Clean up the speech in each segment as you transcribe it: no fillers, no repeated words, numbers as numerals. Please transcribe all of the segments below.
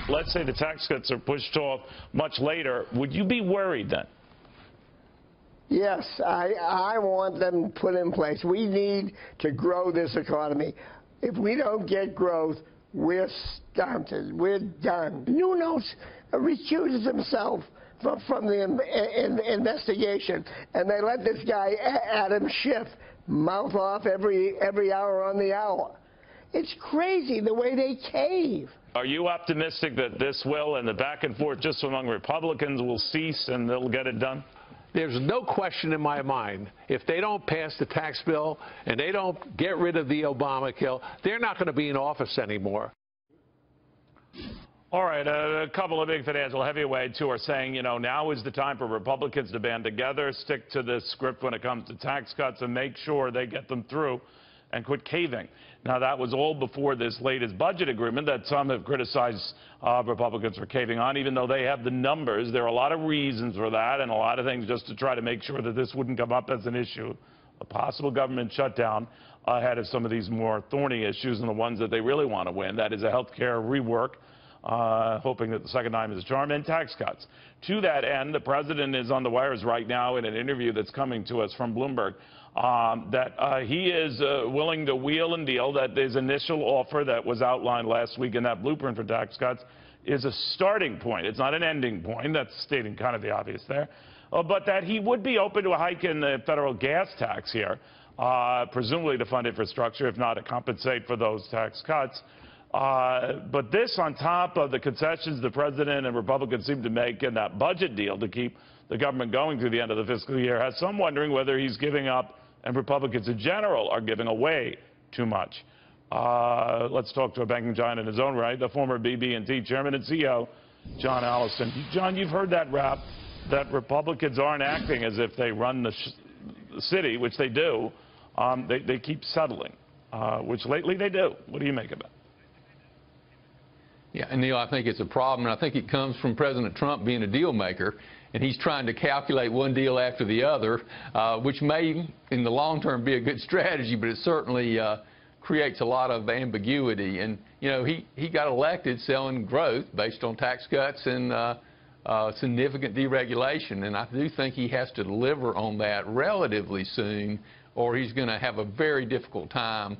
let's say the tax cuts are pushed off much later, would you be worried then? Yes, I want them put in place. We need to grow this economy. If we don't get growth, we're stunted. We're done. Nunes recuses himself from the investigation, and they let this guy, Adam Schiff, mouth off every hour on the hour. It's crazy the way they cave. Are you optimistic that this will, and the back and forth just among Republicans, will cease and they'll get it done? There's no question in my mind, if they don't pass the tax bill and they don't get rid of the Obamacare, they're not going to be in office anymore. All right, a couple of big financial heavyweights who are saying, you know, now is the time for Republicans to band together, stick to this script when it comes to tax cuts, and make sure they get them through and quit caving. Now, that was all before this latest budget agreement that some have criticized Republicans for caving on, even though they have the numbers. There are a lot of reasons for that and a lot of things just to try to make sure that this wouldn't come up as an issue. A possible government shutdown ahead of some of these more thorny issues and the ones that they really want to win. That is a health care rework, hoping that the second time is a charm, and tax cuts. To that end, the president is on the wires right now in an interview that's coming to us from Bloomberg. That he is willing to wheel and deal, that his initial offer that was outlined last week in that blueprint for tax cuts is a starting point. It's not an ending point. That's stating kind of the obvious there. But that he would be open to a hike in the federal gas tax here, presumably to fund infrastructure, if not to compensate for those tax cuts. But this on top of the concessions the president and Republicans seem to make in that budget deal to keep the government going through the end of the fiscal year has some wondering whether he's giving up, and Republicans in general are giving away too much. Let's talk to a banking giant in his own right, the former BB&T Chairman and CEO John Allison. John, you've heard that rap that Republicans aren't acting as if they run the city, which they do. They keep settling, which lately they do. What do you make of it? Yeah, and Neil, I think it's a problem, and I think it comes from President Trump being a deal maker, and he's trying to calculate one deal after the other, which may, in the long term, be a good strategy, but it certainly creates a lot of ambiguity. And, you know, he got elected selling growth based on tax cuts and significant deregulation, and I do think he has to deliver on that relatively soon, or he's going to have a very difficult time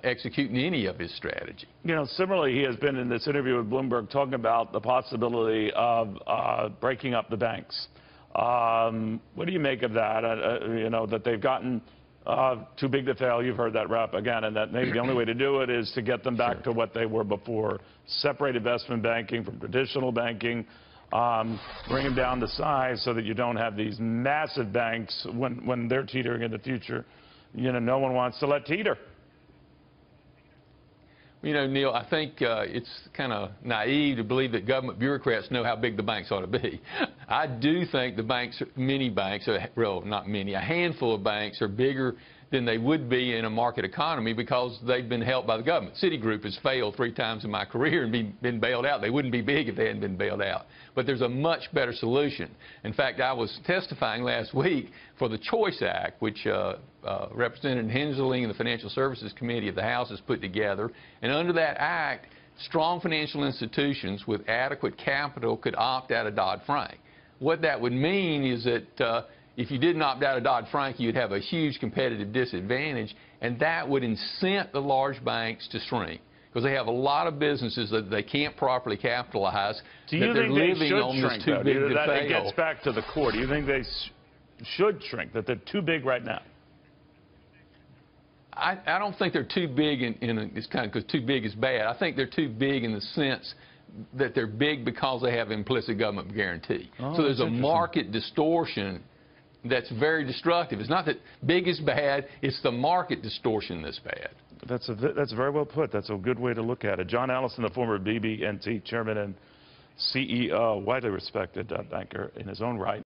executing any of his strategy. You know, similarly, he has been in this interview with Bloomberg talking about the possibility of breaking up the banks. What do you make of that? You know, that they've gotten too big to fail. You've heard that rap again, and that maybe the only way to do it is to get them back to what they were before. Separate investment banking from traditional banking. Bring them down to size so that you don't have these massive banks when they're teetering in the future. You know, no one wants to let teeter. You know, Neil, I think it's kind of naive to believe that government bureaucrats know how big the banks ought to be. I do think the banks, many banks, well, not many, a handful of banks are bigger than they would be in a market economy because they've been helped by the government. Citigroup has failed 3 times in my career and been bailed out. They wouldn't be big if they hadn't been bailed out. But there's a much better solution. In fact, I was testifying last week for the Choice Act, which Representative Hensley and the Financial Services Committee of the House has put together. And under that act, strong financial institutions with adequate capital could opt out of Dodd-Frank. What that would mean is that if you didn't opt out of Dodd-Frank, you'd have a huge competitive disadvantage, and that would incent the large banks to shrink because they have a lot of businesses that they can't properly capitalize. Do you think they should shrink, though? It gets back to the core. Do you think they should shrink, that they're too big right now? I don't think they're too big it's kind of because too big is bad. I think they're too big in the sense that they're big because they have implicit government guarantee. Oh, so there's a market distortion that's very destructive. It's not that big is bad, it's the market distortion that's bad. That's very well put. That's a good way to look at it. John Allison, the former BB&T Chairman and CEO, widely respected banker in his own right.